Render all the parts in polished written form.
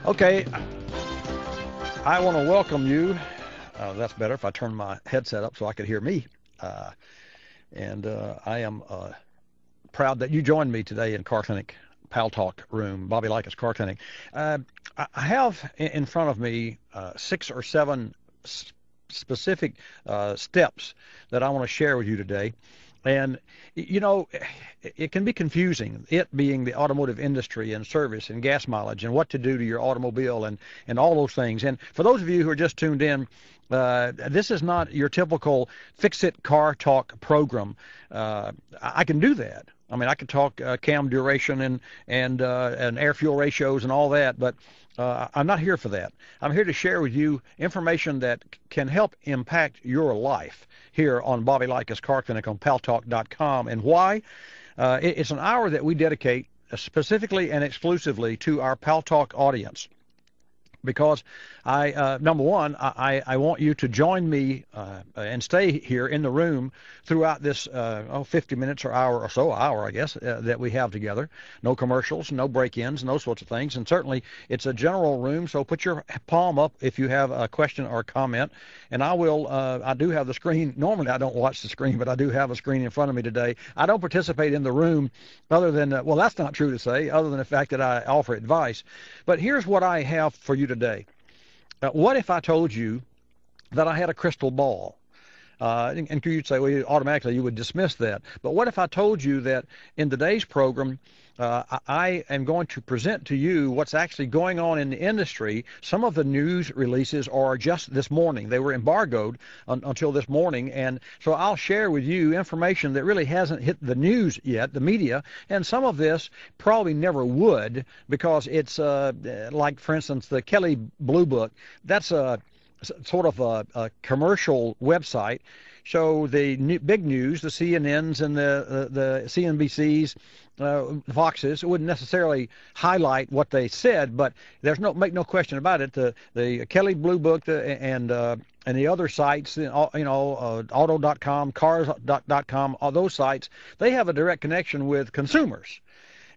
Okay, I want to welcome you. That's better if I turn my headset up so I could hear me. I am proud that you joined me today in Car Clinic, Paltalk room, Bobby Likis Car Clinic. I have in front of me 6 or 7 specific steps that I want to share with you today. And, you know, it can be confusing, it being the automotive industry and service and gas mileage and what to do to your automobile and all those things. And for those of you who are just tuned in, this is not your typical fix-it car talk program. I can do that. I mean, I can talk cam duration and air fuel ratios and all that, but I'm not here for that. I'm here to share with you information that can help impact your life here on Bobby Likis Car Clinic on Paltalk.com. And why? It's an hour that we dedicate specifically and exclusively to our Paltalk audience. Because number one, I want you to join me and stay here in the room throughout this 50 minutes or hour or so, I guess, that we have together. No commercials, no break-ins, no sorts of things. And certainly it's a general room, so put your palm up if you have a question or a comment. And I do have the screen. Normally I don't watch the screen, but I do have a screen in front of me today. I don't participate in the room other than, well, that's not true to say, other than the fact that I offer advice. But here's what I have for you today. What if I told you that I had a crystal ball? And you'd say, well, automatically you would dismiss that. But what if I told you that in today's program, I am going to present to you what's actually going on in the industry. Some of the news releases are just this morning. They were embargoed until this morning. And so I'll share with you information that really hasn't hit the news yet, the media. And some of this probably never would, because it's like, for instance, the Kelley Blue Book. That's a sort of a commercial website. So the big news, the CNNs and the CNBCs, Foxes, wouldn't necessarily highlight what they said, but make no question about it. The Kelley Blue Book and the other sites, auto.com, cars.com, all those sites, they have a direct connection with consumers.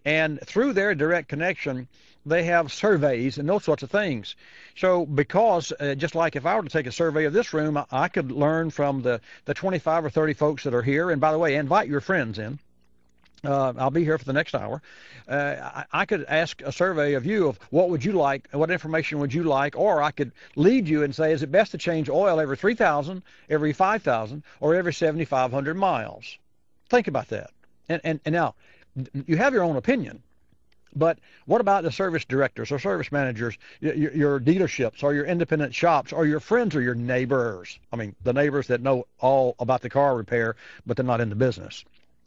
And through their direct connection, they have surveys and those sorts of things. So because just like if I were to take a survey of this room, I could learn from the 25 or 30 folks that are here. And by the way, invite your friends in. I'll be here for the next hour. I could ask a survey of you of what would you like, what information would you like, or I could lead you and say, is it best to change oil every 3,000, every 5,000, or every 7,500 miles? Think about that. And now, you have your own opinion. But what about the service directors or service managers, your dealerships or your independent shops or your friends or your neighbors? I mean, the neighbors that know all about the car repair, but they're not in the business.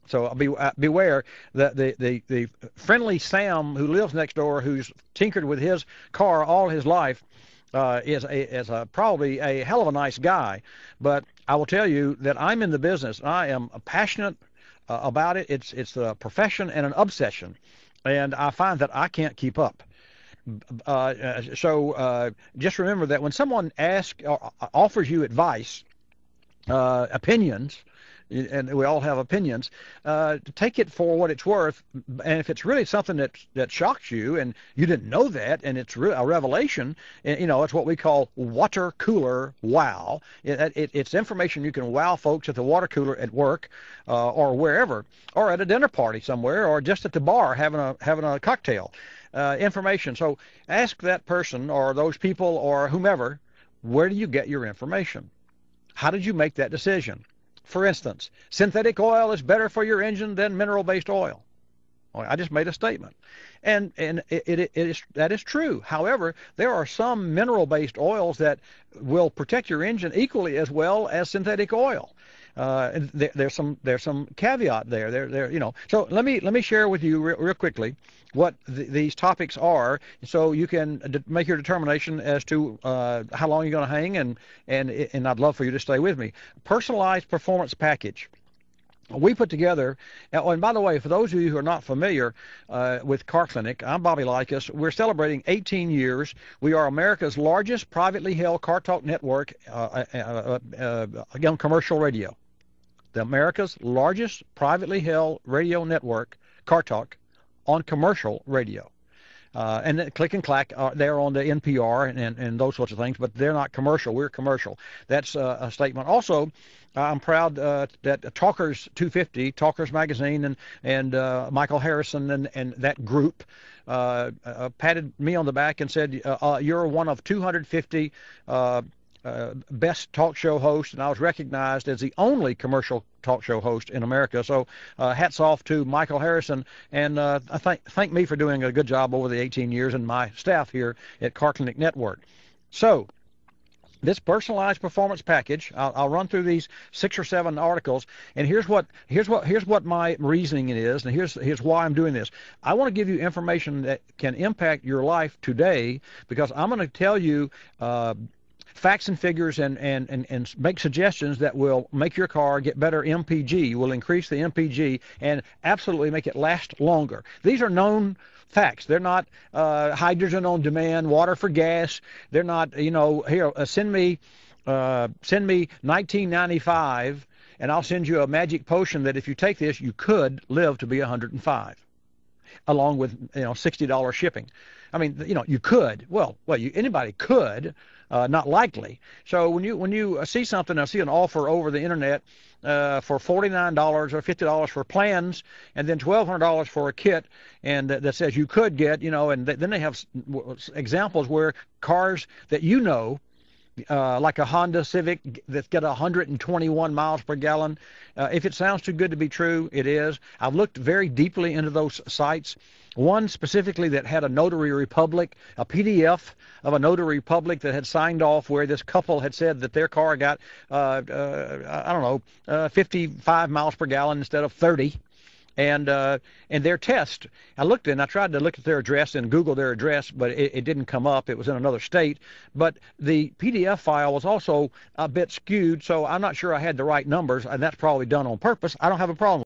So beware that the friendly Sam who lives next door, who's tinkered with his car all his life, is probably a hell of a nice guy. But I will tell you that I'm in the business. I am passionate about it. It's a profession and an obsession. And I find that I can't keep up. So just remember that when someone offers you advice, opinions, and we all have opinions, take it for what it's worth. And if it's really something that shocks you and you didn't know that, and it's a revelation, it's what we call water cooler wow. It's information you can wow folks at the water cooler at work or wherever, or at a dinner party somewhere, or just at the bar having a cocktail. Information. So ask that person or those people or whomever, where do you get your information? How did you make that decision? For instance, synthetic oil is better for your engine than mineral-based oil. Well, I just made a statement. And that is true. However, there are some mineral-based oils that will protect your engine equally as well as synthetic oil. There's some caveat there. So let me share with you real quickly what these topics are, so you can make your determination as to how long you're going to hang, and I'd love for you to stay with me. Personalized performance package. We put together, and by the way, for those of you who are not familiar with Car Clinic, I'm Bobby Likis. We're celebrating 18 years. We are America's largest privately held car talk network on commercial radio. The America's largest privately held radio network, Car Talk, on commercial radio. And then Click and Clack, they're on the NPR and those sorts of things, but they're not commercial. We're commercial. That's a statement. Also, I'm proud that Talkers 250, Talkers Magazine, and Michael Harrison and that group patted me on the back and said, you're one of 250 best talk show hosts, and I was recognized as the only commercial talk show host in America. So hats off to Michael Harrison, and I thank me for doing a good job over the 18 years and my staff here at Car Clinic Network. So this personalized performance package, I'll run through these 6 or 7 articles, and here's what my reasoning is, and here's why I'm doing this. I want to give you information that can impact your life today, because I'm going to tell you facts and figures and make suggestions that will make your car get better MPG, will increase the MPG, and absolutely make it last longer. These are known facts. They're not hydrogen on demand, water for gas. They're not, here, send me 1995, and I'll send you a magic potion that if you take this, you could live to be 105, along with $60 shipping. I mean, you could. Well, anybody could. Not likely. So when you see something, I see an offer over the internet for $49 or $50 for plans, and then $1,200 for a kit, and that says you could get, and then they have examples where cars that like a Honda Civic that's got 121 miles per gallon. If it sounds too good to be true, it is. I've looked very deeply into those sites. One specifically that had a notary republic, a PDF of a notary republic that had signed off where this couple had said that their car got, 55 miles per gallon instead of 30. And their test, I tried to look at their address and Google their address, but it didn't come up. It was in another state. But the PDF file was also a bit skewed, so I'm not sure I had the right numbers, and that's probably done on purpose. I don't have a problem